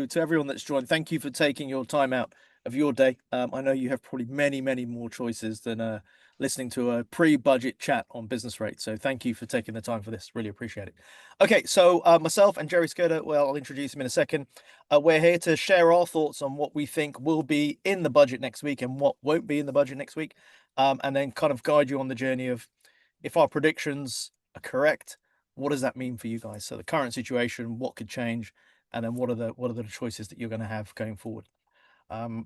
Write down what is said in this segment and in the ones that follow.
To everyone that's joined, thank you for taking your time out of your day. I know you have probably many more choices than listening to a pre-budget chat on business rates. So thank you for taking the time for this. Really appreciate it. Okay, so myself and Jerry Skoda, well, I'll introduce him in a second. We're here to share our thoughts on what we think will be in the budget next week and what won't be in the budget next week, and then kind of guide you on the journey of if our predictions are correct, what does that mean for you guys? So the current situation, what could change? And then what are the choices that you're going to have going forward?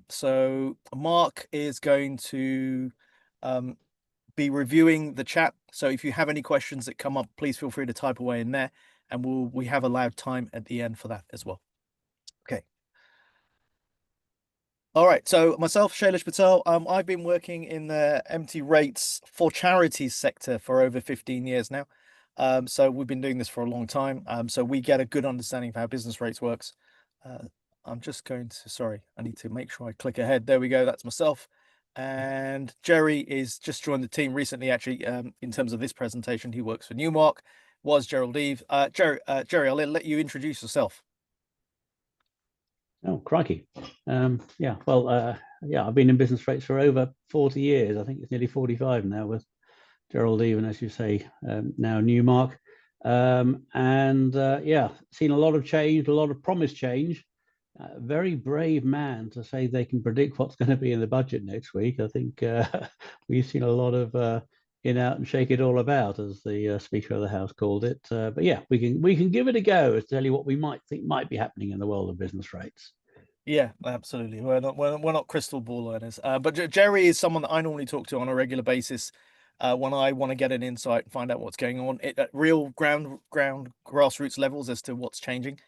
So Mark is going to be reviewing the chat. So if you have any questions that come up, please feel free to type away in there, and we have allowed time at the end for that as well. Okay. All right. So myself, Shailesh Patel, I've been working in the MT rates for charities sector for over 15 years now. So we've been doing this for a long time. So we get a good understanding of how business rates works. I'm just going to, sorry, I need to make sure I click ahead. There we go. That's myself. And Jerry is just joined the team recently, actually, in terms of this presentation. He works for Newmark, was Gerald Eve. Jerry, I'll let you introduce yourself. Oh, crikey. Yeah, well, yeah, I've been in business rates for over 40 years. I think it's nearly 45 now with Gerald Even, as you say, now Newmark. Yeah, seen a lot of change, a lot of promise change. Very brave man to say they can predict what's going to be in the budget next week. I think we've seen a lot of in out and shake it all about, as the Speaker of the House called it. But yeah, we can give it a go to tell you what we might think might be happening in the world of business rates. Yeah, absolutely. We're not crystal ball learners, but Jerry is someone that I normally talk to on a regular basis when I want to get an insight and find out what's going on at real ground grassroots levels as to what's changing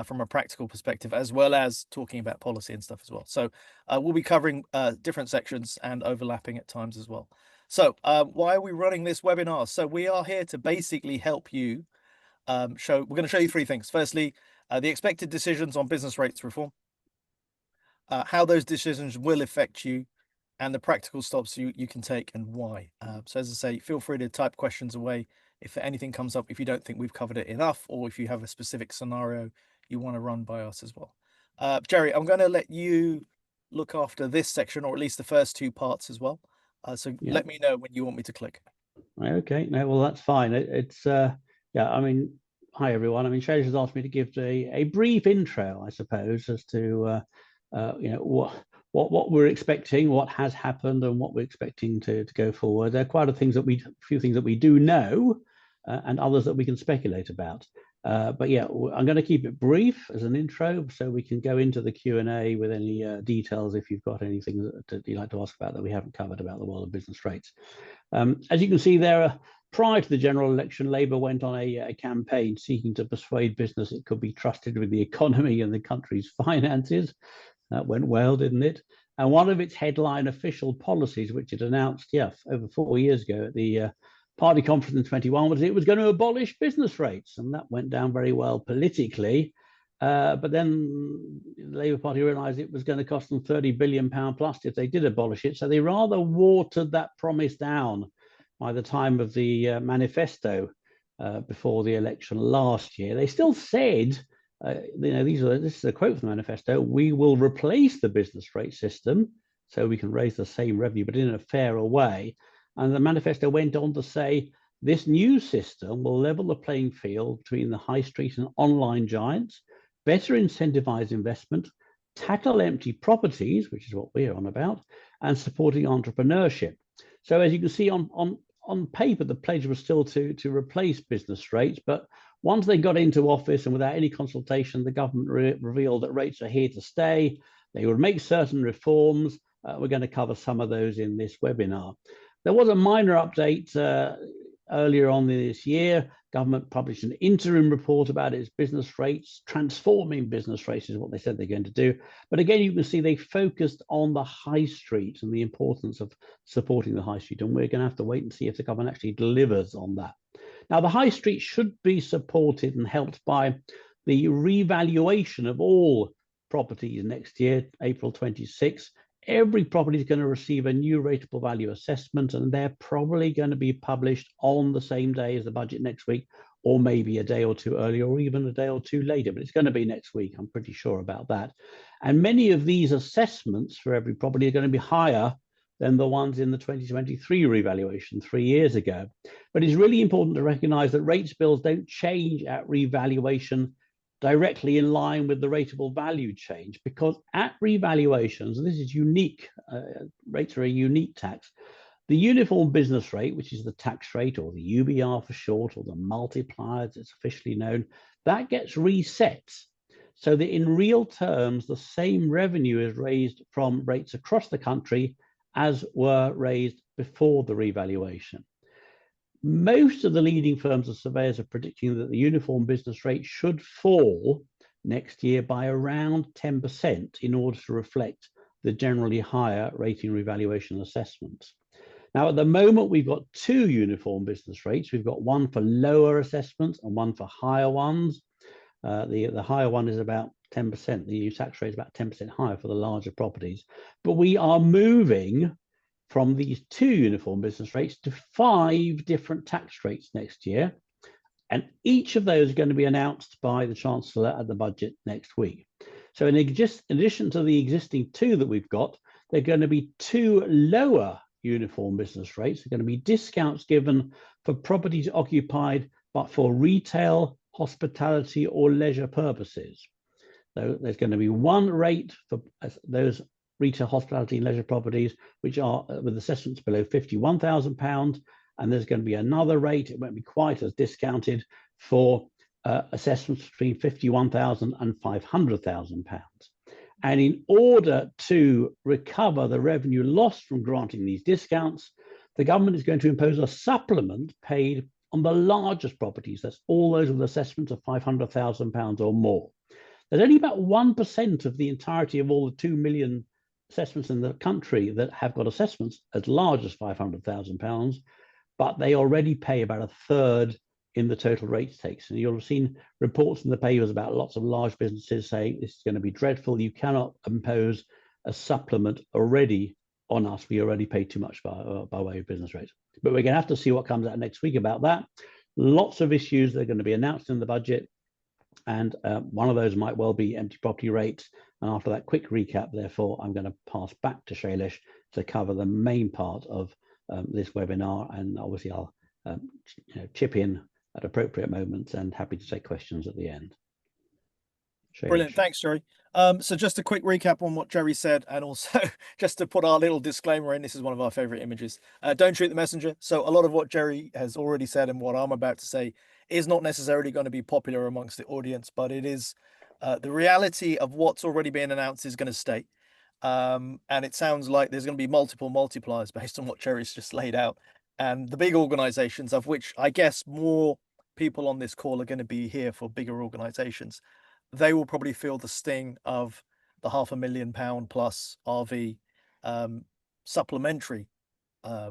from a practical perspective, as well as talking about policy and stuff as well. So we'll be covering different sections and overlapping at times as well. So why are we running this webinar? So we are here to basically help you we're going to show you three things. Firstly, the expected decisions on business rates reform, how those decisions will affect you, and the practical steps you can take and why. So as I say, feel free to type questions away if anything comes up, if you don't think we've covered it enough, or if you have a specific scenario you want to run by us as well. Jerry, I'm going to let you look after this section, or at least the first two parts as well. So yeah. Let me know when you want me to click. Okay, no, well, that's fine. It's yeah, I mean, hi everyone. I mean, Shailesh has asked me to give a brief intro, I suppose, as to you know, what we're expecting, what has happened, and what we're expecting to go forward. There are quite a few things that we do know, and others that we can speculate about. But yeah, I'm going to keep it brief as an intro, so we can go into the Q&A with any details if you've got anything that you'd like to ask about that we haven't covered about the world of business rates. As you can see there, prior to the general election, Labour went on a campaign seeking to persuade business it could be trusted with the economy and the country's finances. That went well, didn't it? And one of its headline official policies, which it announced, yeah, over 4 years ago at the party conference in 21, was it was going to abolish business rates. And that went down very well politically. But then the Labour Party realised it was going to cost them £30 billion plus if they did abolish it. So they rather watered that promise down by the time of the manifesto before the election last year. They still said, you know, this is a quote from the manifesto: "We will replace the business rate system so we can raise the same revenue, but in a fairer way." And the manifesto went on to say, this new system will level the playing field between the high street and online giants, better incentivize investment, tackle empty properties, which is what we're on about, and supporting entrepreneurship. So as you can see on paper, the pledge was still to replace business rates, but once they got into office and without any consultation, the government revealed that rates are here to stay. They would make certain reforms. We're going to cover some of those in this webinar. There was a minor update earlier on this year. Government published an interim report about its business rates. Transforming business rates is what they said they're going to do. But again, you can see they focused on the high street and the importance of supporting the high street. And we're going to have to wait and see if the government actually delivers on that. Now, the high street should be supported and helped by the revaluation of all properties next year, April 26. Every property is going to receive a new rateable value assessment, and they're probably going to be published on the same day as the budget next week, or maybe a day or two earlier, or even a day or two later. But it's going to be next week. I'm pretty sure about that. And many of these assessments for every property are going to be higher than the ones in the 2023 revaluation 3 years ago. But it's really important to recognize that rates bills don't change at revaluation directly in line with the rateable value change, because at revaluations, and this is unique, rates are a unique tax, the uniform business rate, which is the tax rate, or the UBR for short, or the multiplier as it's officially known, that gets reset so that in real terms, the same revenue is raised from rates across the country as were raised before the revaluation. Most of the leading firms of surveyors are predicting that the uniform business rate should fall next year by around 10% in order to reflect the generally higher rating revaluation assessments. Now, at the moment, we've got two uniform business rates. We've got one for lower assessments and one for higher ones. The higher one is about 10%. The tax rate is about 10% higher for the larger properties. But we are moving from these two uniform business rates to 5 different tax rates next year. And each of those are going to be announced by the Chancellor at the budget next week. So in addition to the existing 2 that we've got, there are going to be 2 lower uniform business rates. There are going to be discounts given for properties occupied, but for retail, hospitality, or leisure purposes. So there's going to be one rate for those retail, hospitality, and leisure properties, which are with assessments below £51,000, and there's going to be another rate. It won't be quite as discounted for assessments between £51,000 and £500,000. And in order to recover the revenue lost from granting these discounts, the government is going to impose a supplement paid on the largest properties. That's all those with assessments of £500,000 or more. There's only about 1% of the entirety of all the 2 million assessments in the country that have got assessments as large as £500,000, but they already pay about a third in the total rates takes. And you'll have seen reports in the papers about lots of large businesses saying this is going to be dreadful. You cannot impose a supplement already on us. We already pay too much by way of business rates. But we're going to have to see what comes out next week about that. Lots of issues that are going to be announced in the budget. And one of those might well be empty property rates. And after that quick recap, therefore, I'm going to pass back to Shailesh to cover the main part of this webinar. And obviously, I'll chip in at appropriate moments and happy to take questions at the end. Shailesh. Brilliant. Thanks, Jerry. So just a quick recap on what Jerry said, and also just to put our little disclaimer in, this is one of our favorite images. Don't shoot the messenger. So a lot of what Jerry has already said and what I'm about to say is not necessarily going to be popular amongst the audience, but it is the reality of what's already been announced is going to stay. And it sounds like there's going to be multiple multipliers based on what Jerry's just laid out. And the big organizations, of which I guess more people on this call are going to be here for bigger organizations, they will probably feel the sting of the £500,000 plus RV supplementary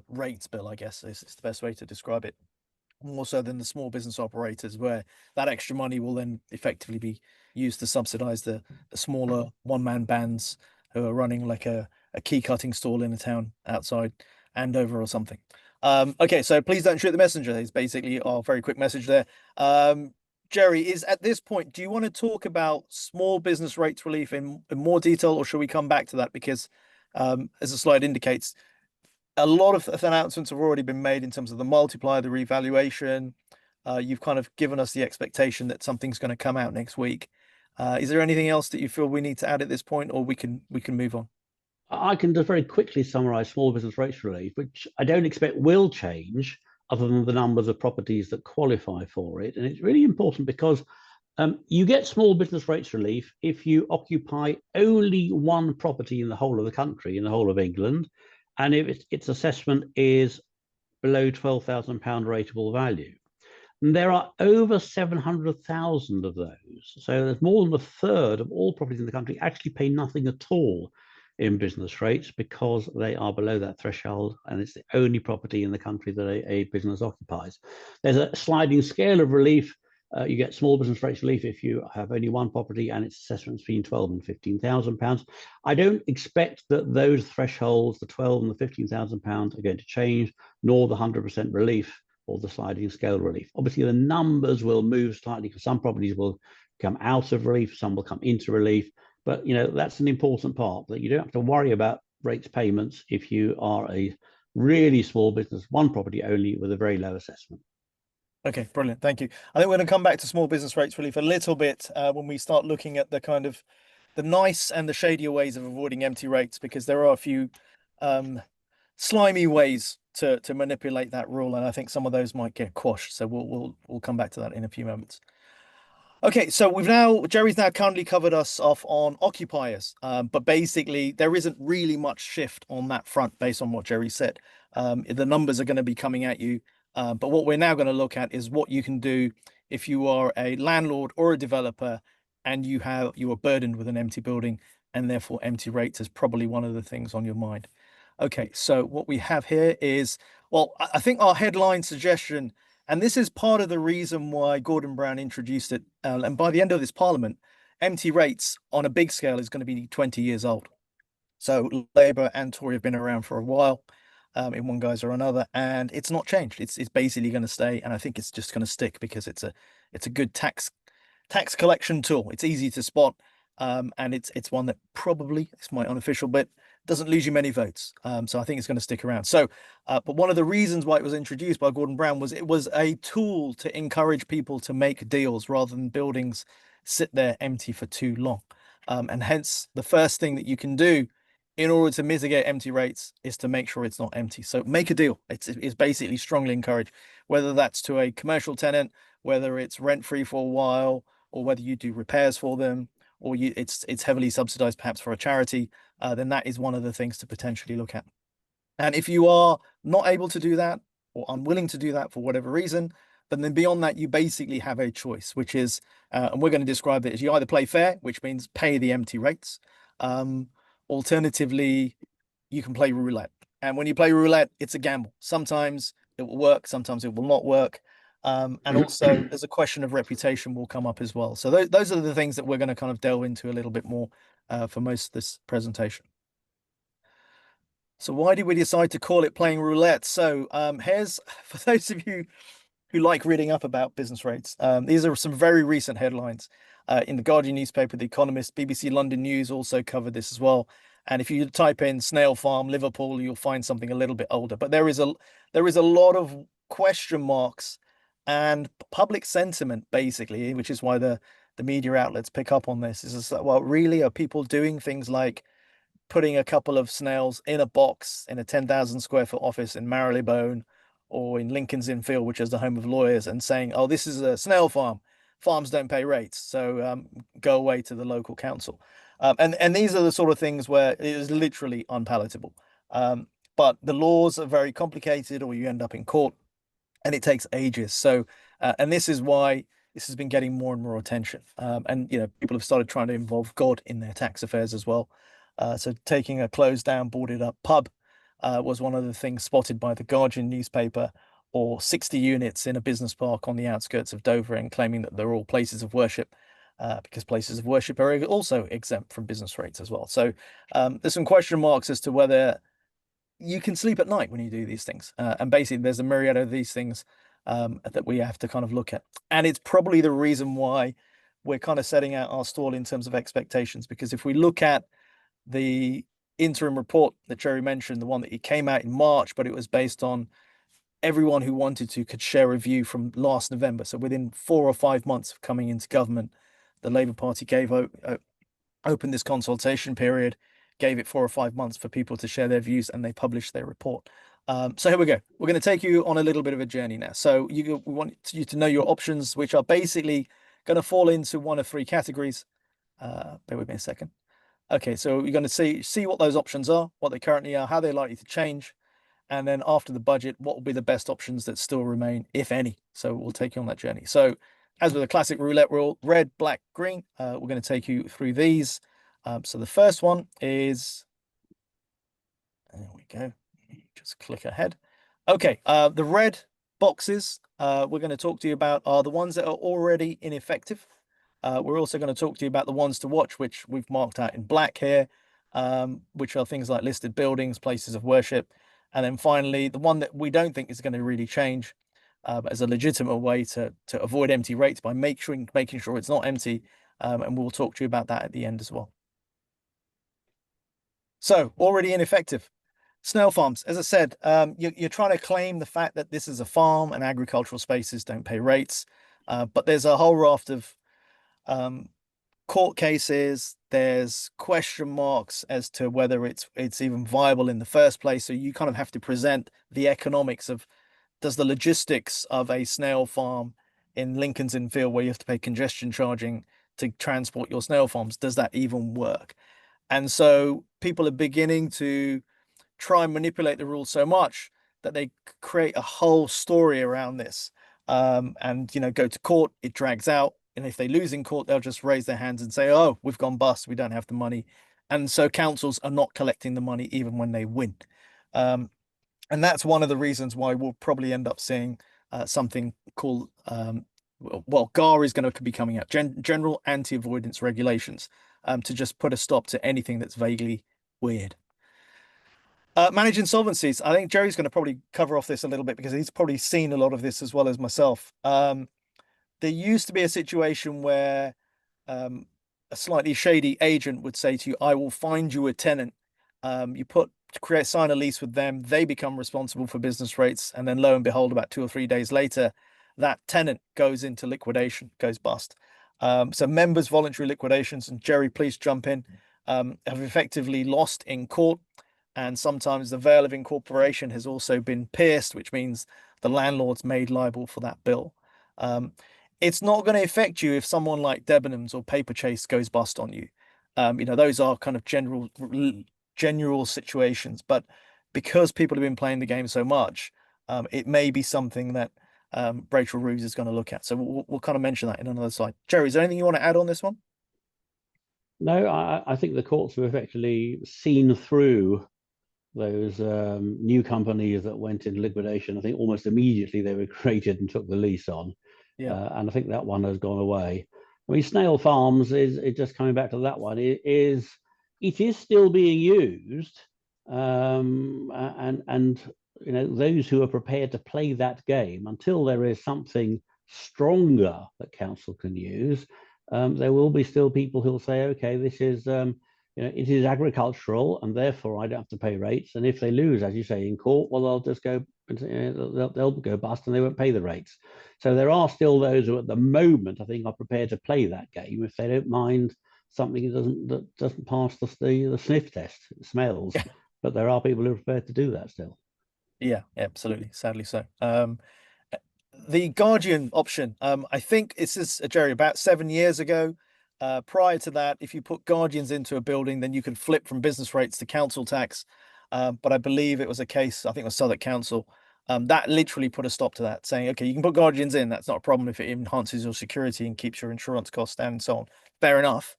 rates bill, I guess is the best way to describe it. More so than the small business operators, where that extra money will then effectively be used to subsidize the smaller one-man bands who are running like a key cutting stall in a town outside Andover or something. Okay, so please don't shoot the messenger is basically our very quick message there. Jerry, is at this point, do you want to talk about small business rates relief in more detail, or should we come back to that? Because as the slide indicates, a lot of announcements have already been made in terms of the multiplier, the revaluation. You've kind of given us the expectation that something's going to come out next week. Is there anything else that you feel we need to add at this point, or we can move on? I can just very quickly summarize small business rates relief, which I don't expect will change other than the numbers of properties that qualify for it. And it's really important because you get small business rates relief if you occupy only one property in the whole of the country, in the whole of England, and if its assessment is below £12,000 rateable value. And there are over 700,000 of those. So there's more than a third of all properties in the country actually pay nothing at all in business rates because they are below that threshold, and it's the only property in the country that a business occupies. There's a sliding scale of relief. You get small business rates relief if you have only one property and its assessment between £12,000 and £15,000. I don't expect that those thresholds, the £12,000 and the £15,000, are going to change, nor the 100% relief or the sliding scale relief. Obviously, the numbers will move slightly because some properties will come out of relief, some will come into relief. But that's an important part, that you don't have to worry about rates payments if you are a really small business, one property only with a very low assessment. Okay, brilliant. Thank you. I think we're going to come back to small business rates relief a little bit when we start looking at the kind of the nice and the shadier ways of avoiding empty rates, because there are a few um, slimy ways to manipulate that rule, and I think some of those might get quashed. So we'll come back to that in a few moments. Okay, so Jerry's now kindly covered us off on occupiers, but basically there isn't really much shift on that front based on what Jerry said. The numbers are going to be coming at you, but what we're now going to look at is what you can do if you are a landlord or a developer and you are burdened with an empty building, and therefore empty rates is probably one of the things on your mind. Okay, so what we have here is, well, I think our headline suggestion, and this is part of the reason why Gordon Brown introduced it. And by the end of this parliament, empty rates on a big scale is going to be 20 years old. So Labour and Tory have been around for a while, in one guise or another, and it's not changed. It's basically going to stay, and I think it's just going to stick because it's a good tax collection tool. It's easy to spot, and it's one that probably, it's my unofficial bit, doesn't lose you many votes. So I think it's going to stick around. So, but one of the reasons why it was introduced by Gordon Brown was it was a tool to encourage people to make deals rather than buildings sit there empty for too long. And hence, the first thing that you can do in order to mitigate empty rates is to make sure it's not empty. So make a deal. It's basically strongly encouraged, whether that's to a commercial tenant, whether it's rent free for a while, or whether you do repairs for them, or it's heavily subsidized perhaps for a charity, then that is one of the things to potentially look at. And if you are not able to do that or unwilling to do that for whatever reason, but then beyond that, you basically have a choice, which is, and we're going to describe it as, you either play fair, which means pay the empty rates. Alternatively, you can play roulette. And when you play roulette, it's a gamble. Sometimes it will work, sometimes it will not work. And also, there's a question of reputation will come up as well. So those are the things that we're going to kind of delve into a little bit more for most of this presentation. So why did we decide to call it playing roulette? So here's, for those of you who like reading up about business rates, these are some very recent headlines. In the Guardian newspaper, The Economist, BBC London News also covered this as well. And if you type in Snail Farm, Liverpool, you'll find something a little bit older. But there is a lot of question marks and public sentiment, basically, which is why the media outlets pick up on this. Is like, well, really, are people doing things like putting a couple of snails in a box in a 10,000 square foot office in Marylebone or in Lincoln's Inn Field, which is the home of lawyers, and saying, oh, this is a snail farm. Farms don't pay rates, so go away to the local council. And these are the sort of things where it is literally unpalatable. But the laws are very complicated, or you end up in court, and it takes ages. So, and this is why this has been getting more and more attention. And people have started trying to involve God in their tax affairs as well. So taking a closed down, boarded up pub was one of the things spotted by the Guardian newspaper, or 60 units in a business park on the outskirts of Dover, and claiming that they're all places of worship, because places of worship are also exempt from business rates as well. So there's some question marks as to whether you can sleep at night when you do these things. And basically, there's a myriad of these things that we have to kind of look at. And it's probably the reason why we're kind of setting out our stall in terms of expectations, because if we look at the interim report that Jerry mentioned, the one that he came out in March, but it was based on everyone who wanted to could share a view from last November. So within 4 or 5 months of coming into government, the Labour Party opened this consultation period, gave it 4 or 5 months for people to share their views, and they published their report. So here we go. We're going to take you on a little bit of a journey now. So we want you to know your options, which are basically going to fall into one of three categories. Bear with me a second. Okay, so you're going to see what those options are, what they currently are, how they're likely to change, and then after the budget, what will be the best options that still remain, if any. So we'll take you on that journey. So as with the classic roulette rule, red, black, green, we're going to take you through these. So the first one is, there we go, just click ahead. Okay, the red boxes we're going to talk to you about are the ones that are already ineffective. We're also going to talk to you about the ones to watch, which we've marked out in black here, which are things like listed buildings, places of worship. And then finally, the one that we don't think is going to really change, as a legitimate way to avoid empty rates by making sure it's not empty. And we'll talk to you about that at the end as well. So already ineffective. Snail farms, as I said, you're trying to claim the fact that this is a farm and agricultural spaces don't pay rates. But there's a whole raft of um, court cases. There's question marks as to whether it's even viable in the first place. So you kind of have to present the economics of, does the logistics of a snail farm in Lincoln's Inn Field, where you have to pay congestion charging to transport your snail farms, does that even work? And so people are beginning to try and manipulate the rules so much that they create a whole story around this. And go to court, it drags out. And if they lose in court, they'll just raise their hands and say, "Oh, we've gone bust. We don't have the money." And so councils are not collecting the money even when they win. Um, and that's one of the reasons why we'll probably end up seeing something called well, GAR is going to be coming out, General Anti-Avoidance Regulations, to just put a stop to anything that's vaguely weird. Manage insolvencies. I think Jerry's going to probably cover off this a little bit because he's probably seen a lot of this as well as myself. There used to be a situation where um, a slightly shady agent would say to you, "I will find you a tenant." You sign a lease with them, they become responsible for business rates, and then lo and behold, about 2 or 3 days later, that tenant goes into liquidation, goes bust. So members' voluntary liquidations, and Jerry, please jump in, have effectively lost in court, and sometimes the veil of incorporation has also been pierced, which means the landlord's made liable for that bill. Um, it's not going to affect you if someone like Debenhams or Paperchase goes bust on you. Those are kind of general situations, but because people have been playing the game so much, it may be something that Rachel Roos is going to look at. So we'll kind of mention that in another slide. Jerry, is there anything you want to add on this one? No, I think the courts have effectively seen through those new companies that went in liquidation. I think almost immediately they were created and took the lease on. Yeah. And I think that one has gone away. I mean, snail farms is just coming back to that one. It is still being used, and those who are prepared to play that game until there is something stronger that council can use. There will be still people who will say, okay, this is it is agricultural, and therefore I don't have to pay rates. And if they lose, as you say, in court, well, they'll just go, they'll go bust, and they won't pay the rates. So there are still those who, at the moment, I think, are prepared to play that game if they don't mind something that doesn't pass the sniff test. It smells, but there are people who are prepared to do that still. Yeah, absolutely. Sadly so. The Guardian option, I think this is Jerry, about 7 years ago. Prior to that, if you put Guardians into a building, then you could flip from business rates to council tax. But I believe it was a case, I think it was Southwark Council, that literally put a stop to that, saying, okay, you can put Guardians in, that's not a problem if it enhances your security and keeps your insurance costs down and so on. Fair enough,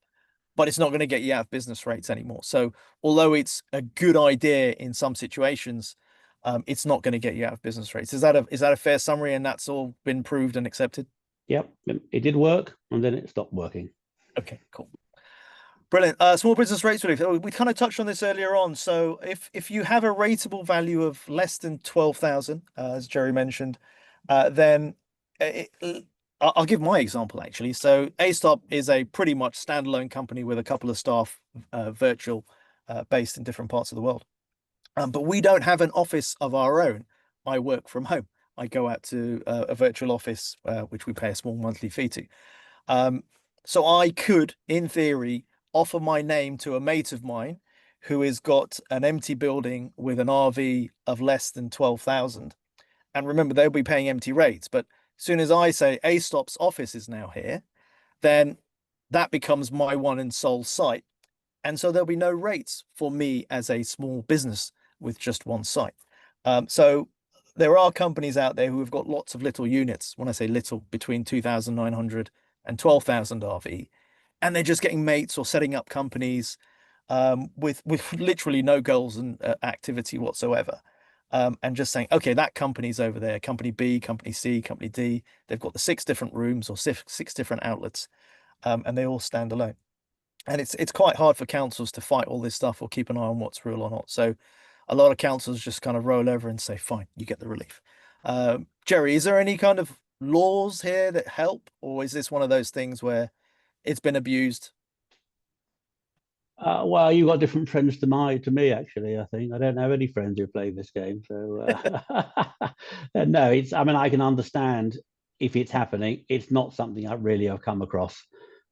but it's not going to get you out of business rates anymore. So although it's a good idea in some situations, it's not going to get you out of business rates. Is that a fair summary? And that's all been proved and accepted? Yep, it did work, and then it stopped working. Okay, cool. Brilliant. Small business rates relief. We kind of touched on this earlier on. So if you have a rateable value of less than 12,000, as Jerry mentioned, then I'll give my example actually. So ASTOP is a pretty much standalone company with a couple of staff, virtual, based in different parts of the world. But we don't have an office of our own. I work from home. I go out to a virtual office, which we pay a small monthly fee to. Um, so I could, in theory, offer my name to a mate of mine who has got an empty building with an RV of less than 12,000. And remember, they'll be paying empty rates. But as soon as I say ASTOP's office is now here, then that becomes my one and sole site. And so there'll be no rates for me as a small business with just one site. So there are companies out there who have got lots of little units. When I say little, between 2,900 and 12,000 RV, and they're just getting mates or setting up companies with literally no goals and activity whatsoever. And just saying, okay, that company's over there, company B, company C, company D. They've got the 6 different rooms or 6 different outlets, and they all stand alone. And it's quite hard for councils to fight all this stuff or keep an eye on what's real or not. So a lot of councils just kind of roll over and say, fine, you get the relief. Jerry, is there any kind of laws here that help, or is this one of those things where it's been abused? Well, you've got different friends to me, actually. I think I don't have any friends who play this game, so no. It's. I mean, I can understand if it's happening. It's not something I really have come across,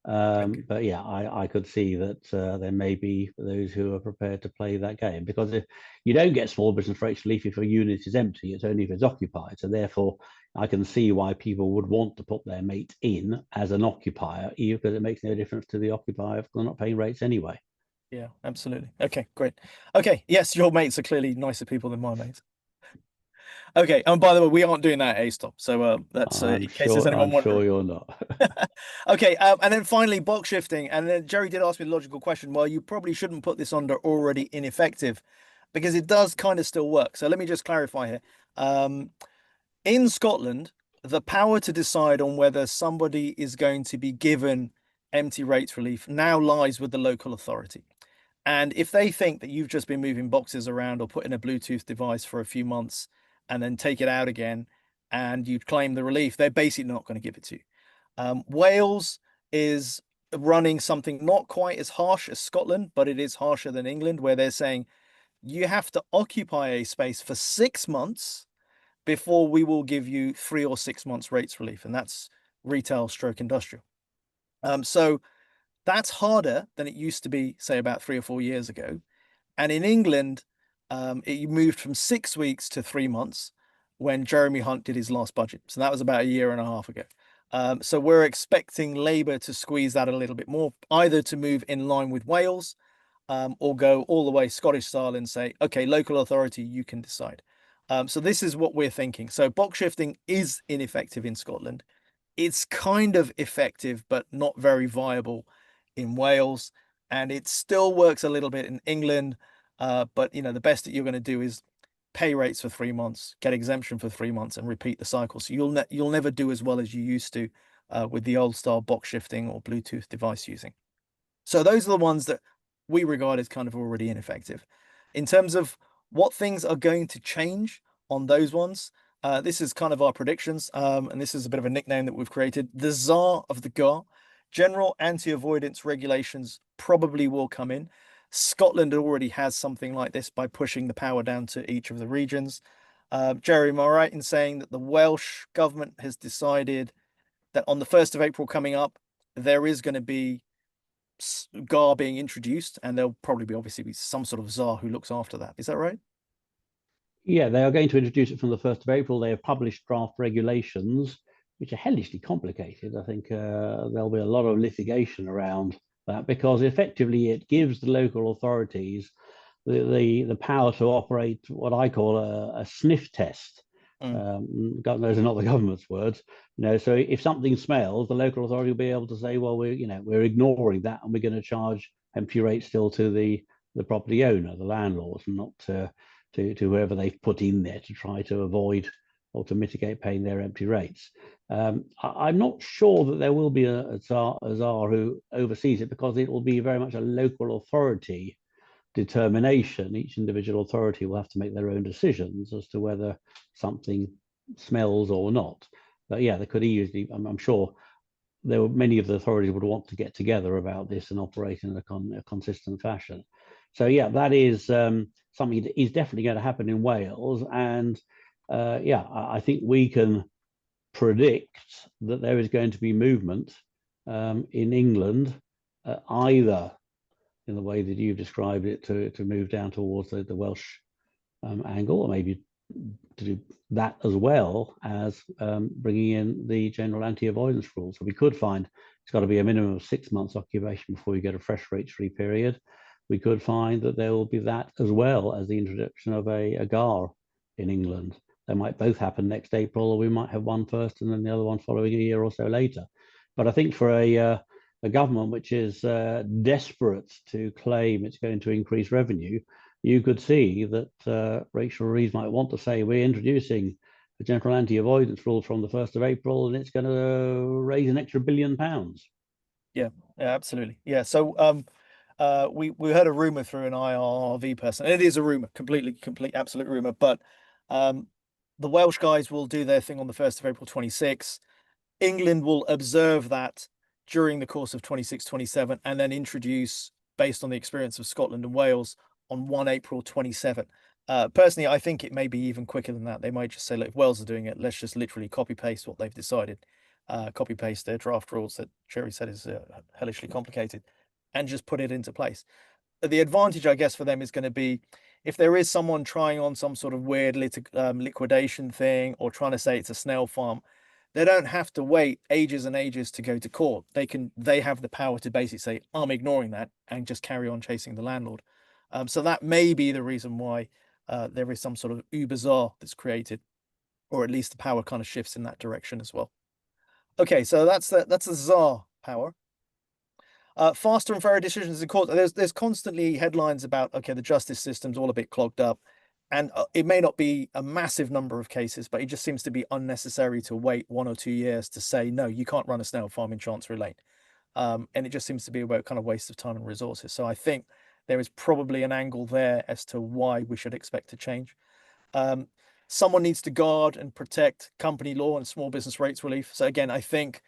Okay. but yeah, I could see that there may be those who are prepared to play that game because if you don't get small business rates relief if a unit is empty, it's only if it's occupied. So therefore, I can see why people would want to put their mate in as an occupier, even because it makes no difference to the occupier if they're not paying rates anyway. Yeah, absolutely. Okay, great. Okay, yes, your mates are clearly nicer people than my mates. Okay, and by the way, we aren't doing that at ASTOP, so that's in case there's anyone I'm sure wondering. you're not. Okay, and then finally, box shifting. And then Jerry did ask me the logical question. Well, you probably shouldn't put this under already ineffective because it does kind of still work. So let me just clarify here. Um, in Scotland, the power to decide on whether somebody is going to be given empty rates relief now lies with the local authority. And if they think that you've just been moving boxes around or put in a Bluetooth device for a few months and then take it out again and you claim the relief, they're basically not going to give it to you. Wales is running something not quite as harsh as Scotland, but it is harsher than England, where they're saying you have to occupy a space for 6 months before we will give you 3 or 6 months rates relief. And that's retail stroke industrial. So that's harder than it used to be, say, about 3 or 4 years ago. And in England, it moved from 6 weeks to 3 months when Jeremy Hunt did his last budget. So that was about a year and a half ago. So we're expecting Labour to squeeze that a little bit more, either to move in line with Wales, or go all the way Scottish style and say, okay, local authority, you can decide. So this is what we're thinking. So box shifting is ineffective in Scotland. It's kind of effective, but not very viable in Wales. And it still works a little bit in England. But the best that you're going to do is pay rates for 3 months, get exemption for 3 months, and repeat the cycle. So you'll never do as well as you used to with the old style box shifting or Bluetooth device using. So those are the ones that we regard as kind of already ineffective. In terms of what things are going to change on those ones, this is kind of our predictions, and this is a bit of a nickname that we've created. The Tsar of the GAR, general anti-avoidance regulations probably will come in. Scotland already has something like this by pushing the power down to each of the regions. Jerry, am I right in saying that the Welsh government has decided that on the 1st of April coming up, there is going to be GAR being introduced, and there'll probably be obviously be some sort of czar who looks after that. Is that right? Yeah, they are going to introduce it from the 1st of April. They have published draft regulations, which are hellishly complicated. I think there'll be a lot of litigation around that because effectively it gives the local authorities the power to operate what I call a sniff test. Mm, God knows are not the government's words. So if something smells, the local authority will be able to say, well, we're ignoring that and we're going to charge empty rates still to the property owner, the landlords, and not to whoever they've put in there to try to avoid or to mitigate paying their empty rates. I'm not sure that there will be a czar who oversees it because it will be very much a local authority determination. Each individual authority will have to make their own decisions as to whether something smells or not. But yeah, they could easily, I'm sure there were many of the authorities would want to get together about this and operate in a consistent fashion. So yeah, that is something that is definitely going to happen in Wales. And yeah, I think we can predict that there is going to be movement in England, either in the way that you've described it to move down towards the Welsh angle, or maybe to do that as well as bringing in the general anti-avoidance rules. So we could find it's got to be a minimum of 6 months occupation before you get a fresh rates-free period. We could find that there will be that as well as the introduction of a GAR in England. They might both happen next April, or we might have one first and then the other one following a year or so later. But I think for a government which is desperate to claim it's going to increase revenue, you could see that Rachel Reeves might want to say, we're introducing the general anti-avoidance rule from the 1st of April, and it's going to raise an extra £1 billion. yeah, yeah, absolutely. Yeah. So we heard a rumor through an IRV person. And it is a rumor, complete, absolute rumor. But um, The Welsh guys will do their thing on the 1st of April 26. England will observe that during the course of 26, 27, and then introduce, based on the experience of Scotland and Wales, on 1 April 27. Personally, I think it may be even quicker than that. They might just say, look, if Wales are doing it, let's just literally copy paste what they've decided, copy paste their draft rules that Jerry said is hellishly complicated, and just put it into place. The advantage, I guess, for them is going to be if there is someone trying on some sort of weird liquidation thing or trying to say it's a snail farm, they don't have to wait ages and ages to go to court. They have the power to basically say, I'm ignoring that and just carry on chasing the landlord. So that may be the reason why there is some sort of uber czar that's created, or at least the power kind of shifts in that direction as well. Okay, so that's the czar power. Faster and fairer decisions in court. There's constantly headlines about, okay, the justice system's all a bit clogged up, and it may not be a massive number of cases, but it just seems to be unnecessary to wait 1 or 2 years to say no, you can't run a snail farm in Chancery Lane, and it just seems to be a kind of waste of time and resources. So I think there is probably an angle there as to why we should expect to change. Um, Someone needs to guard and protect company law and small business rates relief. So again, I think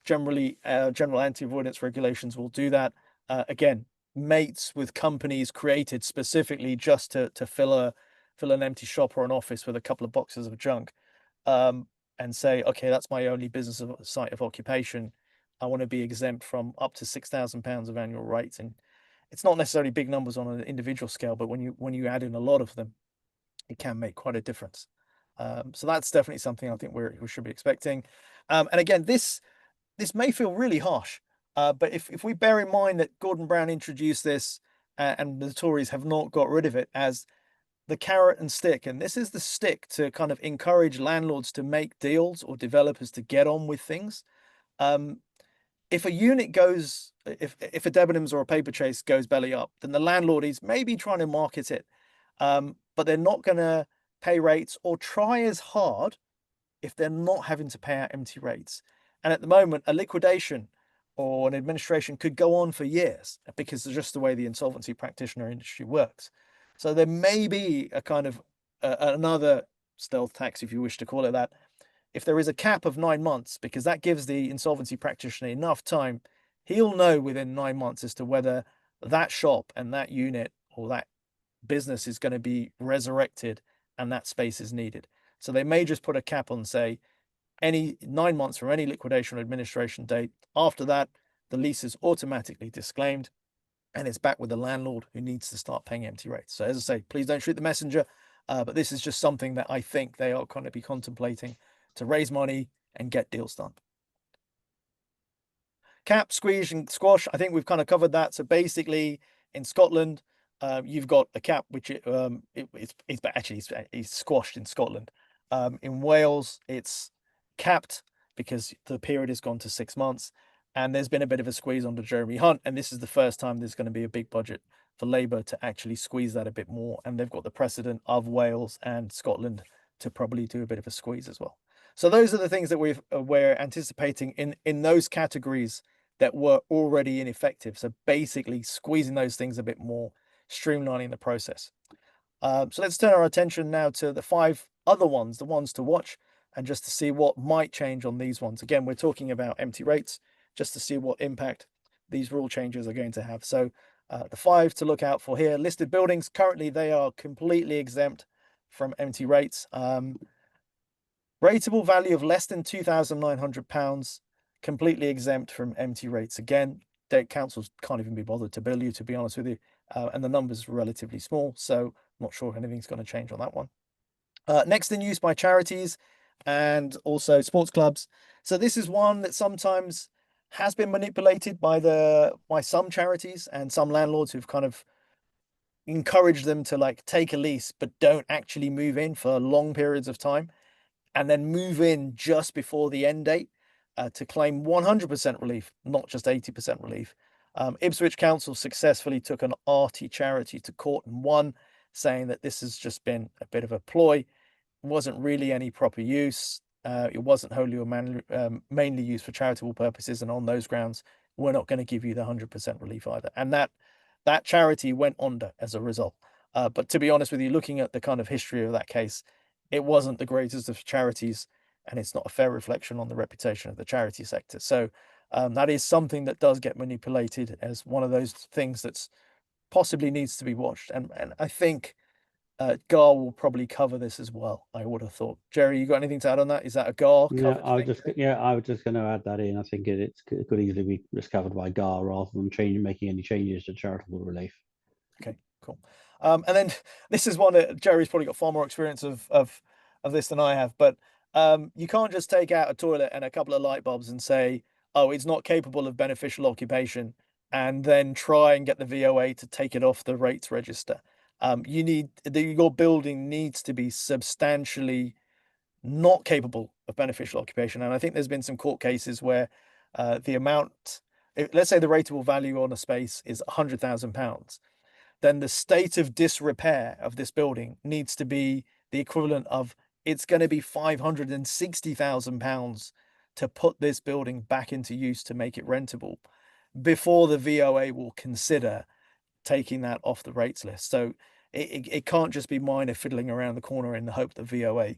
generally general anti-avoidance regulations will do that. Again, mates with companies created specifically just to fill an empty shop or an office with a couple of boxes of junk, and say, okay, that's my only business site of occupation. I want to be exempt from up to £6,000 of annual rates, and it's not necessarily big numbers on an individual scale, but when you add in a lot of them, it can make quite a difference. So that's definitely something I think we should be expecting. And again, this may feel really harsh, but if we bear in mind that Gordon Brown introduced this, and the Tories have not got rid of it as the carrot and stick, and this is the stick to kind of encourage landlords to make deals or developers to get on with things. Um, if a unit goes, if a Debenhams or a Paper Chase goes belly up, then the landlord is maybe trying to market it, but they're not going to pay rates or try as hard if they're not having to pay out empty rates. And at the moment, a liquidation or an administration could go on for years because of just the way the insolvency practitioner industry works. So there may be a kind of another stealth tax, if you wish to call it that, if there is a cap of 9 months, because that gives the insolvency practitioner enough time, he'll know within 9 months as to whether that shop and that unit or that business is going to be resurrected and that space is needed. So they may just put a cap on, say, any 9 months from any liquidation or administration date. After that, the lease is automatically disclaimed and it's back with the landlord who needs to start paying empty rates. So as I say, please don't shoot the messenger, but this is just something that I think they are going to be contemplating to raise money and get deals done. Cap, squeeze, and squash. I think we've kind of covered that. So basically, in Scotland, you've got a cap, which it's actually it's squashed in Scotland. In Wales, it's capped because the period has gone to 6 months, and there's been a bit of a squeeze under Jeremy Hunt, and this is the first time there's going to be a big budget for Labour to actually squeeze that a bit more, and they've got the precedent of Wales and Scotland to probably do a bit of a squeeze as well. So those are the things that we're anticipating in those categories that were already ineffective. So basically squeezing those things a bit more, streamlining the process. So let's turn our attention now to the 5 other ones, the ones to watch, and just to see what might change on these ones. Again, we're talking about empty rates, just to see what impact these rule changes are going to have. So the 5 to look out for here: listed buildings. Currently, they are completely exempt from empty rates. Rateable value of less than £2,900, completely exempt from empty rates. Again, councils can't even be bothered to bill you, to be honest with you, and the numbers are relatively small, so I'm not sure if anything's going to change on that one. Next in use by charities and also sports clubs. So this is one that sometimes has been manipulated by some charities and some landlords who've kind of encouraged them to like take a lease but don't actually move in for long periods of time, and then move in just before the end date to claim 100% relief, not just 80% relief. Ipswich Council successfully took an arty charity to court and won, saying that this has just been a bit of a ploy. It wasn't really any proper use. It wasn't wholly or mainly used for charitable purposes, and on those grounds, we're not going to give you the 100% relief either. And that charity went under as a result. But to be honest with you, looking at the kind of history of that case, it wasn't the greatest of charities, and it's not a fair reflection on the reputation of the charity sector. So that is something that does get manipulated as one of those things that's possibly needs to be watched. And I think Gar will probably cover this as well. I would have thought. Jerry, you got anything to add on that? Is that a Gar Yeah, covered thing? I was just going to add that in. I think it could easily be discovered by GAR rather than making any changes to charitable relief. Okay, cool. And then this is one that Jerry's probably got far more experience of this than I have, but you can't just take out a toilet and a couple of light bulbs and say, oh, it's not capable of beneficial occupation, and then try and get the VOA to take it off the rates register. Your building needs to be substantially not capable of beneficial occupation. And I think there's been some court cases where the amount, let's say the rateable value on a space is £100,000, then the state of disrepair of this building needs to be the equivalent of it's going to be £560,000 to put this building back into use to make it rentable before the VOA will consider taking that off the rates list. So it can't just be minor fiddling around the corner in the hope that VOA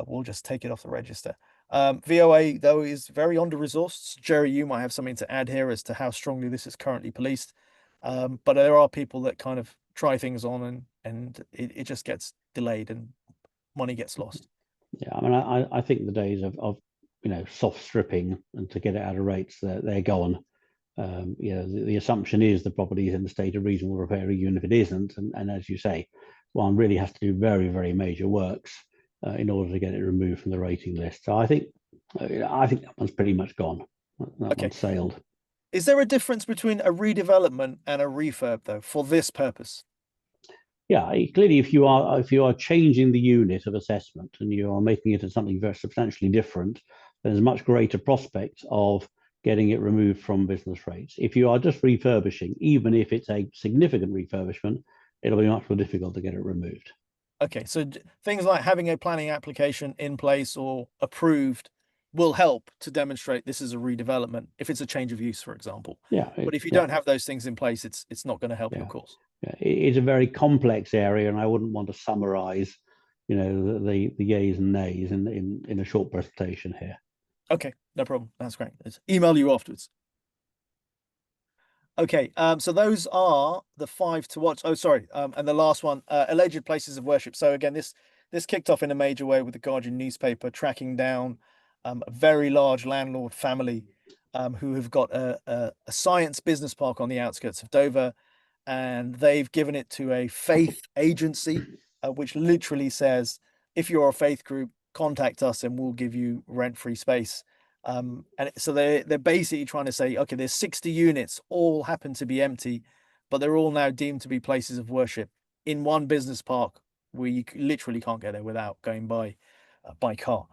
will just take it off the register. VOA, though, is very under-resourced. Jerry, you might have something to add here as to how strongly this is currently policed. But there are people that kind of try things on and it just gets delayed and money gets lost. Yeah, I mean, I think the days of soft stripping and to get it out of rates, they're gone. The assumption is the property is in a state of reasonable repair, even if it isn't. And as you say, one really has to do very, very major works in order to get it removed from the rating list. So I think that one's pretty much gone. That Okay. one's sailed. Is there a difference between a redevelopment and a refurb, though, for this purpose? Yeah, clearly, if you are changing the unit of assessment and you are making it as something very substantially different, there's a much greater prospect of getting it removed from business rates. If you are just refurbishing, even if it's a significant refurbishment, it'll be much more difficult to get it removed. Okay, so things like having a planning application in place or approved will help to demonstrate this is a redevelopment if it's a change of use, for example. Yeah, But if you yeah, don't have those things in place, it's not going to help your yeah, cause. yeah. It's a very complex area, and I wouldn't want to summarize, the yays and nays in a short presentation here. Okay, no problem. That's great. Let's email you afterwards. Okay, so those are the five to watch. Oh, sorry. And the last one, alleged places of worship. So again, this kicked off in a major way with the Guardian newspaper tracking down a very large landlord family who have got a science business park on the outskirts of Dover, and they've given it to a faith agency, which literally says, if you're a faith group, contact us and we'll give you rent-free space. And so they're basically trying to say, okay, there's 60 units, all happen to be empty, but they're all now deemed to be places of worship in one business park where you literally can't get there without going by car.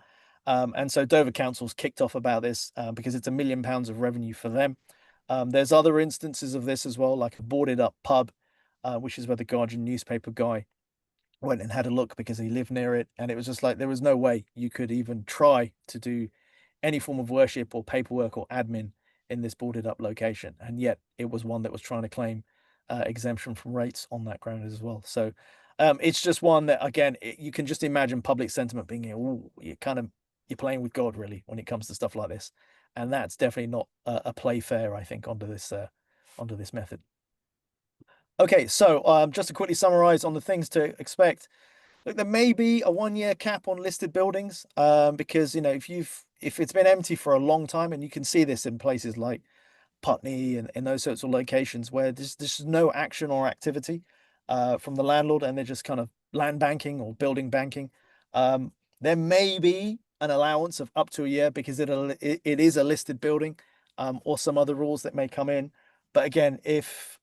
And so Dover Council's kicked off about this because it's £1 million of revenue for them. There's other instances of this as well, like a boarded up pub, which is where the Guardian newspaper guy went and had a look because he lived near it. And it was just like there was no way you could even try to do any form of worship or paperwork or admin in this boarded up location. And yet it was one that was trying to claim exemption from rates on that ground as well. So it's just one that, again, you can just imagine public sentiment being, oh, you're playing with God really when it comes to stuff like this. And that's definitely not a play fair, I think, onto this method. Okay, so just to quickly summarize on the things to expect. Look, there may be a 1 year cap on listed buildings, because if it's been empty for a long time, and you can see this in places like Putney and in those sorts of locations where there's no action or activity from the landlord, and they're just kind of land banking or building banking. There may be an allowance of up to a year because it is a listed building, or some other rules that may come in. But again, if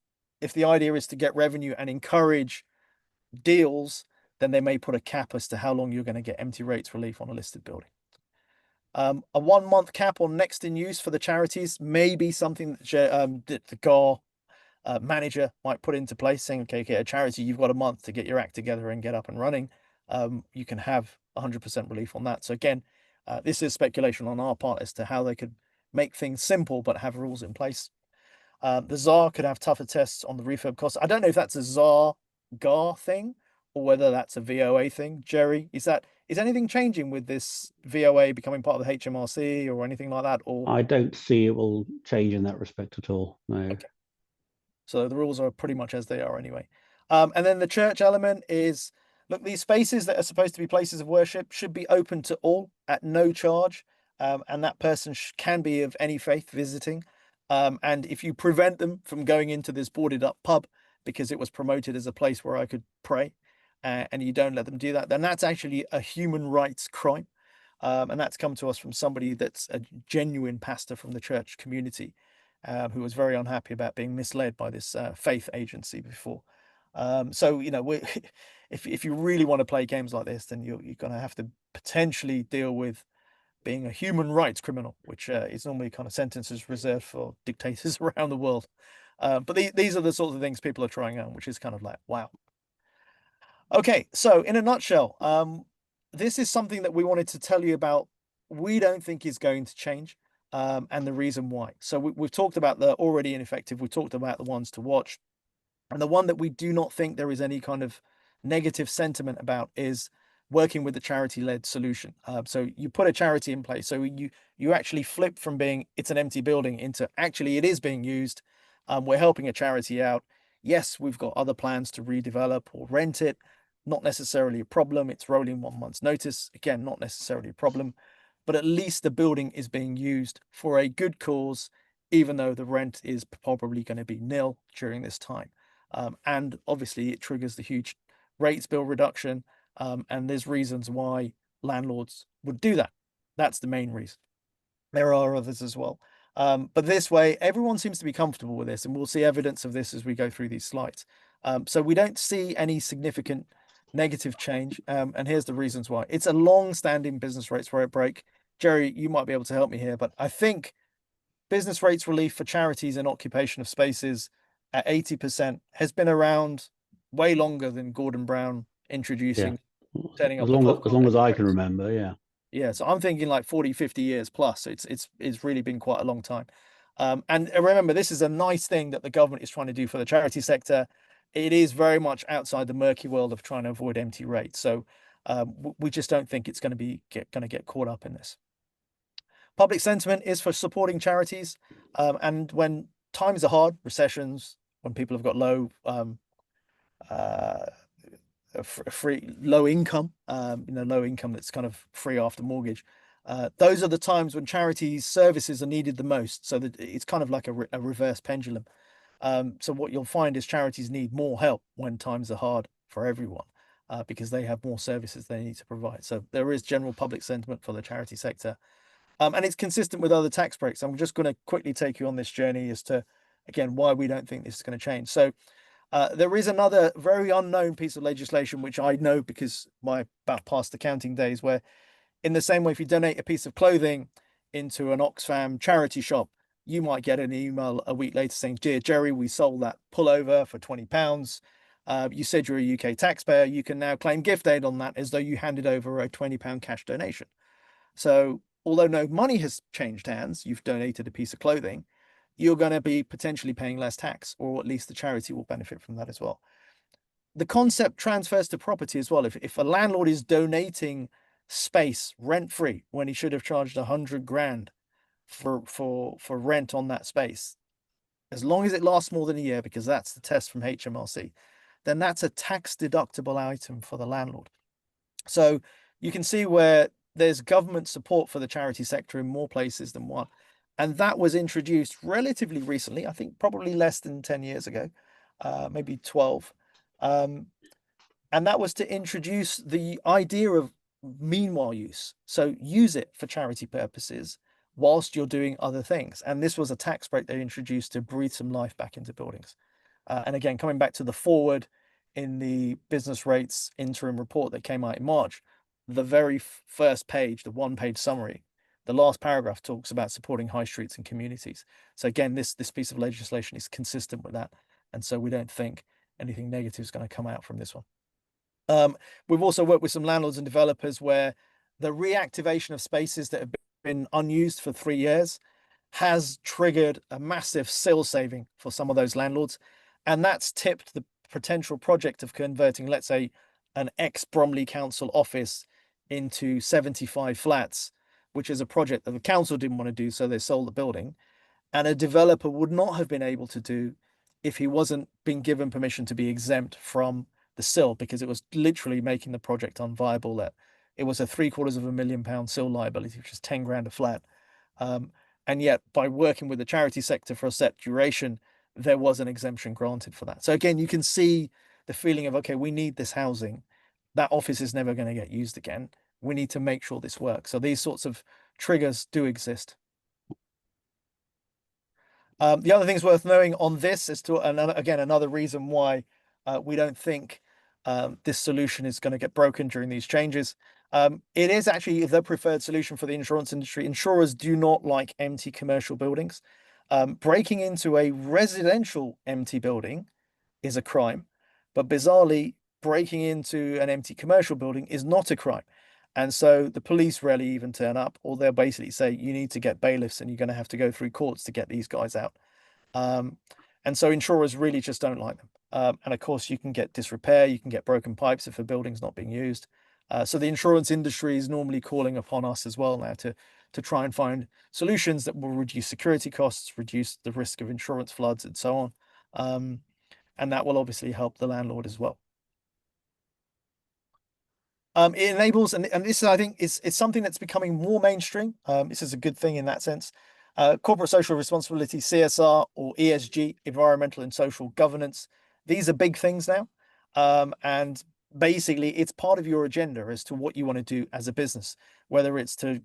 the idea is to get revenue and encourage deals, then they may put a cap as to how long you're going to get empty rates relief on a listed building. A 1 month cap on next in use for the charities may be something that the GAR manager might put into place, saying, okay, a charity, you've got a month to get your act together and get up and running. You can have 100% relief on that. So again, this is speculation on our part as to how they could make things simple but have rules in place. The czar could have tougher tests on the refurb costs. I don't know if that's a czar GAR thing or whether that's a VOA thing. Jerry, is Is anything changing with this VOA becoming part of the HMRC or anything like that? Or I don't see it will change in that respect at all. No. okay, so the rules are pretty much as they are anyway. And then the church element is, look, these spaces that are supposed to be places of worship should be open to all at no charge. And that person can be of any faith visiting. And if you prevent them from going into this boarded up pub because it was promoted as a place where I could pray, and you don't let them do that, then that's actually a human rights crime. And that's come to us from somebody that's a genuine pastor from the church community, who was very unhappy about being misled by this faith agency before. So if you really want to play games like this, then you're going to have to potentially deal with being a human rights criminal, which is normally kind of sentences reserved for dictators around the world. But these are the sorts of things people are trying out, which is kind of like, wow. Okay, so in a nutshell, this is something that we wanted to tell you about. We don't think is going to change, and the reason why. So we've talked about the already ineffective. We talked about the ones to watch, and the one that we do not think there is any kind of negative sentiment about is working with the charity-led solution. So you put a charity in place. So you actually flip from being it's an empty building into actually it is being used. We're helping a charity out. Yes, we've got other plans to redevelop or rent it. Not necessarily a problem. It's rolling 1 month's notice. Again, not necessarily a problem. But at least the building is being used for a good cause, even though the rent is probably going to be nil during this time. And obviously, it triggers the huge rates bill reduction. And there's reasons why landlords would do that. That's the main reason. There are others as well. But this way, everyone seems to be comfortable with this, and we'll see evidence of this as we go through these slides. So we don't see any significant negative change. And here's the reasons why. It's a long-standing business rates rate break. Jerry, you might be able to help me here, but I think business rates relief for charities and occupation of spaces at 80% has been around way longer than Gordon Brown Yeah. introducing turning up the clock As on long as empty I can rates. remember, yeah. Yeah, so I'm thinking like 40, 50 years plus. It's really been quite a long time. And remember, this is a nice thing that the government is trying to do for the charity sector. It is very much outside the murky world of trying to avoid empty rates. So we just don't think it's going to get caught up in this. Public sentiment is for supporting charities. And when times are hard, recessions, when people have got uh, free low income, low income that's kind of free after mortgage. Those are the times when charities services are needed the most. So that it's kind of like a reverse pendulum. So what you'll find is charities need more help when times are hard for everyone, because they have more services they need to provide. So there is general public sentiment for the charity sector. And it's consistent with other tax breaks. I'm just going to quickly take you on this journey as to, again, why we don't think this is going to change. So there is another very unknown piece of legislation, which I know because my about past accounting days, where in the same way, if you donate a piece of clothing into an Oxfam charity shop, you might get an email a week later saying, "Dear Jerry, we sold that pullover for £20. You said you're a UK taxpayer. You can now claim gift aid on that as though you handed over a £20 cash donation." So although no money has changed hands, you've donated a piece of clothing, you're going to be potentially paying less tax, or at least the charity will benefit from that as well. The concept transfers to property as well. If a landlord is donating space rent free when he should have charged 100 grand for rent on that space, as long as it lasts more than a year, because that's the test from HMRC, then that's a tax deductible item for the landlord. So you can see where there's government support for the charity sector in more places than one. And that was introduced relatively recently, I think probably less than 10 years ago, maybe 12. And that was to introduce the idea of meanwhile use. So use it for charity purposes whilst you're doing other things. And this was a tax break they introduced to breathe some life back into buildings. And again, coming back to the forward in the business rates interim report that came out in March, the very first page, the one-page summary, the last paragraph talks about supporting high streets and communities. So again, this piece of legislation is consistent with that. And so we don't think anything negative is going to come out from this one. We've also worked with some landlords and developers where the reactivation of spaces that have been unused for 3 years has triggered a massive SIL saving for some of those landlords. And that's tipped the potential project of converting, let's say, an ex-Bromley Council office into 75 flats, which is a project that the council didn't want to do, so they sold the building, and a developer would not have been able to do if he wasn't being given permission to be exempt from the sill, because it was literally making the project unviable. That it was a £750,000 sill liability, which is 10 grand a flat. Um, and yet, by working with the charity sector for a set duration, there was an exemption granted for that. So again, you can see the feeling of, okay, we need this housing. That office is never going to get used again. We need to make sure this works. So these sorts of triggers do exist. The other things worth knowing on this is to another reason why we don't think this solution is going to get broken during these changes. It is actually the preferred solution for the insurance industry. Insurers do not like empty commercial buildings. Breaking into a residential empty building is a crime, but bizarrely, breaking into an empty commercial building is not a crime. And so the police rarely even turn up, or they'll basically say, you need to get bailiffs and you're going to have to go through courts to get these guys out. Um, and so insurers really just don't like them. And of course, you can get disrepair, you can get broken pipes if a building's not being used. So the insurance industry is normally calling upon us as well now to try and find solutions that will reduce security costs, reduce the risk of insurance floods, and so on. And that will obviously help the landlord as well. It enables, and this I think is something that's becoming more mainstream. This is a good thing in that sense. Corporate social responsibility, CSR or ESG, environmental and social governance. These are big things now. And basically it's part of your agenda as to what you want to do as a business, whether it's to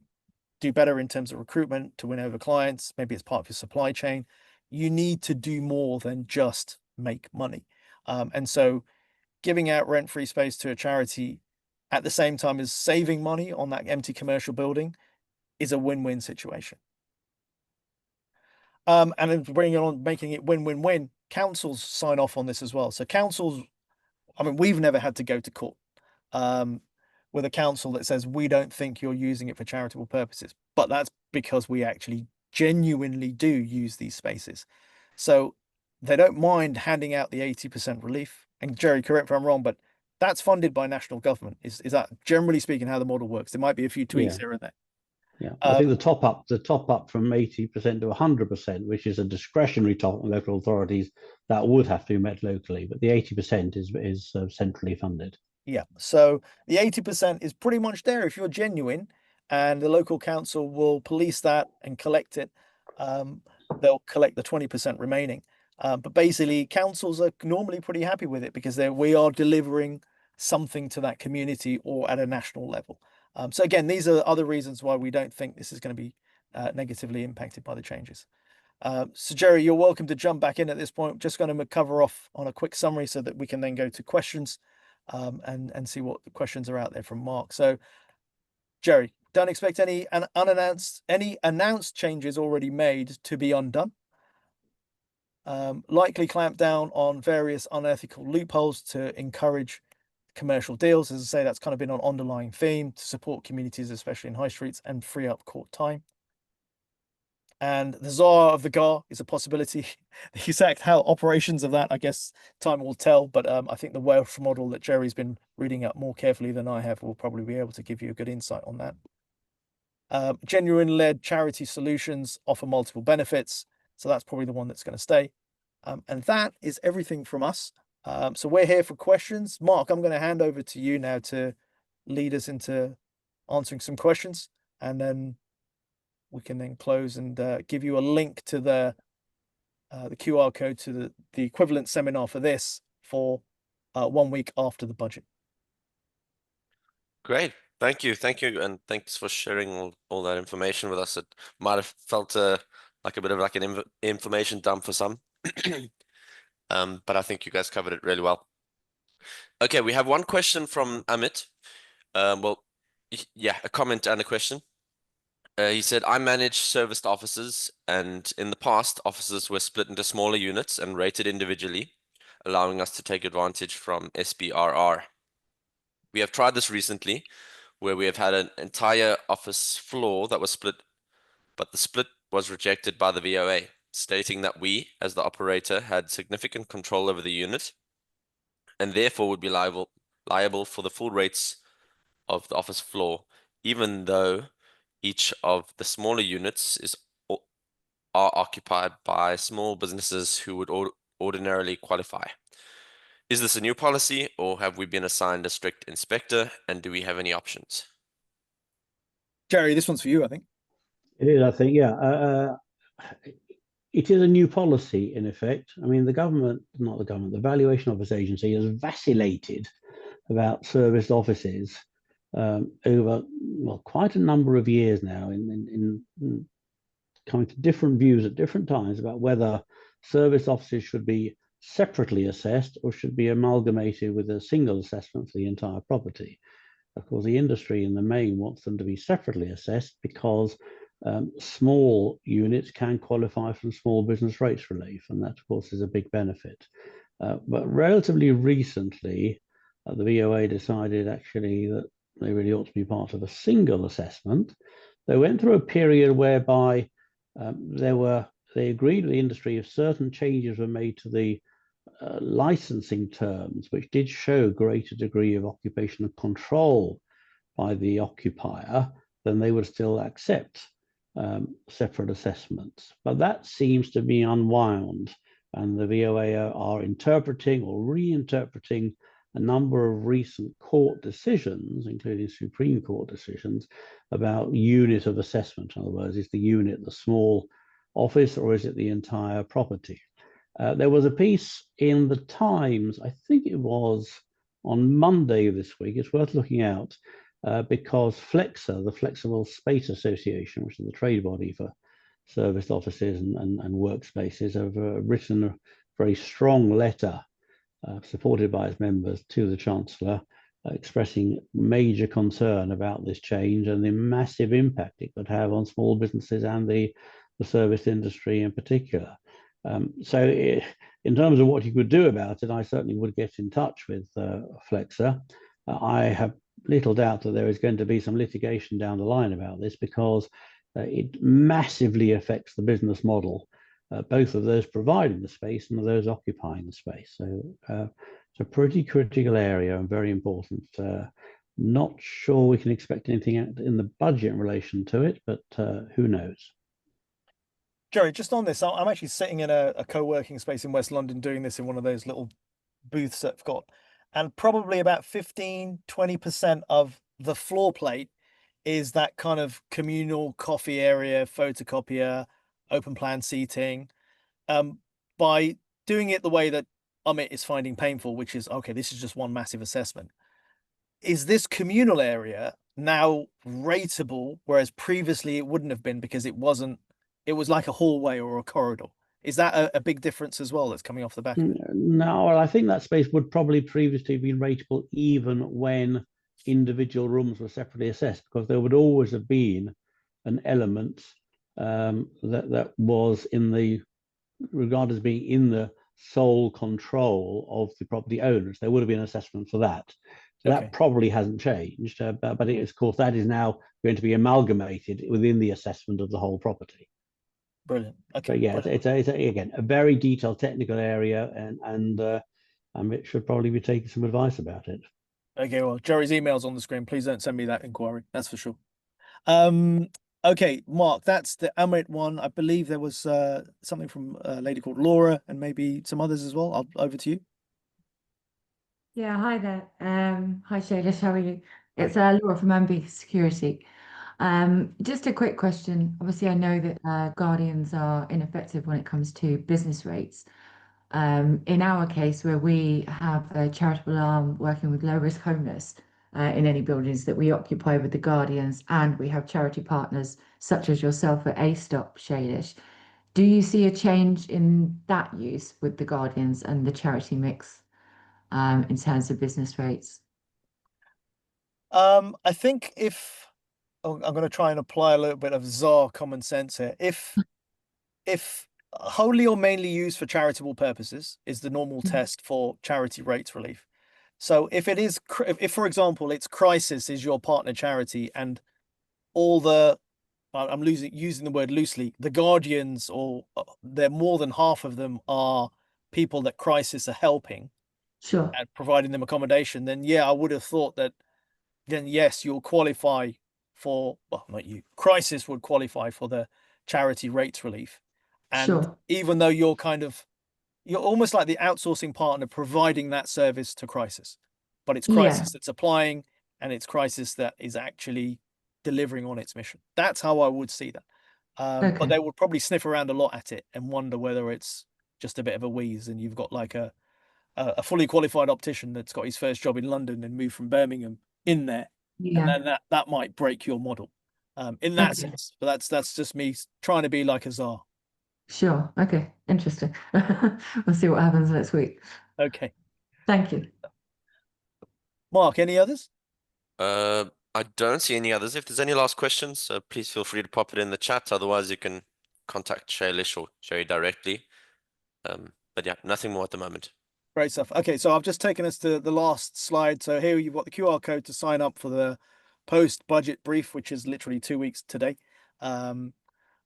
do better in terms of recruitment, to win over clients, maybe it's part of your supply chain. You need to do more than just make money. And so giving out rent-free space to a charity at the same time as saving money on that empty commercial building is a win-win situation. And then bringing it on, making it win-win-win, councils sign off on this as well. So councils, I mean, we've never had to go to court with a council that says we don't think you're using it for charitable purposes, but that's because we actually genuinely do use these spaces. So they don't mind handing out the 80% relief. And Jerry, correct if I'm wrong, but that's funded by national government. Is that generally speaking how the model works? There might be a few tweaks Yeah. here and there. Yeah, I think the top up from 80% to 100%, which is a discretionary top on local authorities, that would have to be met locally, but the 80% is centrally funded. Yeah. So the 80% is pretty much there if you're genuine, and the local council will police that and collect it. They'll collect the 20% remaining. But basically, councils are normally pretty happy with it because we are delivering something to that community or at a national level. So again, these are other reasons why we don't think this is going to be negatively impacted by the changes. So Jerry, you're welcome to jump back in at this point. Just going to cover off on a quick summary so that we can then go to questions and see what the questions are out there from Mark. So Jerry, don't expect any announced changes already made to be undone. Likely clamp down on various unethical loopholes to encourage commercial deals. As I say, that's kind of been an underlying theme to support communities, especially in high streets, and free up court time. And the czar of the GAR is a possibility. The exact how operations of that, I guess time will tell. But I think the Welsh model that Jerry's been reading up more carefully than I have will probably be able to give you a good insight on that. Genuine-led charity solutions offer multiple benefits. So that's probably the one that's going to stay. And that is everything from us. So we're here for questions. Mark, I'm going to hand over to you now to lead us into answering some questions, and then we can then close and give you a link to the QR code to the equivalent seminar for this for 1 week after the budget. Great. Thank you. And thanks for sharing all that information with us. It might have felt like a bit of like an information dump for some. But I think you guys covered it really well. Okay, we have one question from Amit. Well, yeah, a comment and a question. He said, I manage serviced offices, and in the past, offices were split into smaller units and rated individually, allowing us to take advantage from SBRR. We have tried this recently, where we have had an entire office floor that was split, but the split was rejected by the VOA, stating that we, as the operator, had significant control over the unit and therefore would be liable for the full rates of the office floor, even though each of the smaller units are occupied by small businesses who would ordinarily qualify. Is this a new policy, or have we been assigned a strict inspector, and do we have any options? Jerry, this one's for you, I think. It is, I think, yeah. It is a new policy in effect. I mean, the Valuation Office Agency has vacillated about serviced offices over quite a number of years now, in coming to different views at different times about whether serviced offices should be separately assessed or should be amalgamated with a single assessment for the entire property. Of course, the industry in the main wants them to be separately assessed because small units can qualify for small business rates relief, and that, of course, is a big benefit. But relatively recently, the VOA decided actually that they really ought to be part of a single assessment. They went through a period whereby they agreed with the industry if certain changes were made to the licensing terms, which did show greater degree of occupational control by the occupier, then they would still accept separate assessments. But that seems to be unwound, and the VOA are interpreting or reinterpreting a number of recent court decisions, including Supreme Court decisions, about unit of assessment. In other words, is the unit the small office or is it the entire property? There was a piece in the Times, I think it was on Monday of this week. It's worth looking out because FLEXA, the Flexible Space Association, which is the trade body for serviced offices and workspaces, have written a very strong letter supported by its members to the Chancellor, expressing major concern about this change and the massive impact it could have on small businesses and the service industry in particular. In terms of what you could do about it, I certainly would get in touch with FLEXA. I have little doubt that there is going to be some litigation down the line about this because it massively affects the business model, both of those providing the space and of those occupying the space. So it's a pretty critical area and very important. Not sure we can expect anything in the budget in relation to it, but who knows? Jerry, just on this, I'm actually sitting in a co-working space in West London doing this in one of those little booths that I've got. And probably about 15–20% of the floor plate is that kind of communal coffee area, photocopier, open plan seating. By doing it the way that Amit is finding painful, which is, okay, this is just one massive assessment. Is this communal area now rateable, whereas previously it wouldn't have been because it wasn't, it was like a hallway or a corridor? Is that a big difference as well that's coming off the back of it? No, I think that space would probably previously have been rateable even when individual rooms were separately assessed, because there would always have been an element that was in the regarded as being in the sole control of the property owners. There would have been an assessment for that. So Okay. that probably hasn't changed, but it is, of course, that is now going to be amalgamated within the assessment of the whole property. Brilliant. Okay. So yeah, brilliant. it's again a very detailed technical area, and it should probably be taking some advice about it. Okay, well, Jerry's email's on the screen. Please don't send me that inquiry. That's for sure. Okay, Mark, that's the Amit one. I believe there was something from a lady called Laura and maybe some others as well. Over to you. Yeah, hi there. Hi Shailesh, how are you? It's Laura from MB Security. Just a quick question. Obviously, I know that guardians are ineffective when it comes to business rates. In our case, where we have a charitable arm working with low-risk homeless in any buildings that we occupy with the guardians, and we have charity partners such as yourself at ASTOP, Shailesh, do you see a change in that use with the guardians and the charity mix in terms of business rates? I think I'm going to try and apply a little bit of czar common sense here. If wholly or mainly used for charitable purposes is the normal test for charity rates relief. So if it is, if for example, it's Crisis is your partner charity and all the, I'm using the word loosely, the guardians, or they're more than half of them are people that Crisis are helping Sure. and providing them accommodation, then yeah, I would have thought that then yes, you'll qualify for, well, not you, Crisis would qualify for the charity rates relief. And Sure. even though you're almost like the outsourcing partner providing that service to Crisis, but it's Yeah. Crisis that's applying, and it's Crisis that is actually delivering on its mission. That's how I would see that. But Okay. they would probably sniff around a lot at it and wonder whether it's just a bit of a wheeze, and you've got like a fully qualified optician that's got his first job in London and moved from Birmingham in there, and Yeah. then that might break your model in that Okay. sense. But that's just me trying to be like a czar. Sure. Okay. Interesting. We'll see what happens next week. Okay, Thank you. Mark, any others? I don't see any others. If there's any last questions, please feel free to pop it in the chat. Otherwise, you can contact Shailesh or Jerry directly. But yeah, nothing more at the moment. Great stuff. Okay, so I've just taken us to the last slide. So here you've got the QR code to sign up for the post-budget brief, which is literally 2 weeks today.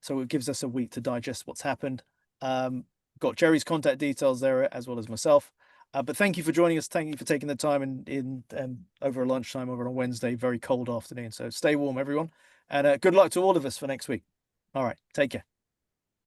So it gives us a week to digest what's happened. Got Jerry's contact details there, as well as myself. But thank you for joining us. Thank you for taking the time in over a lunchtime over on a Wednesday, very cold afternoon. So stay warm, everyone. And good luck to all of us for next week. All right, take care.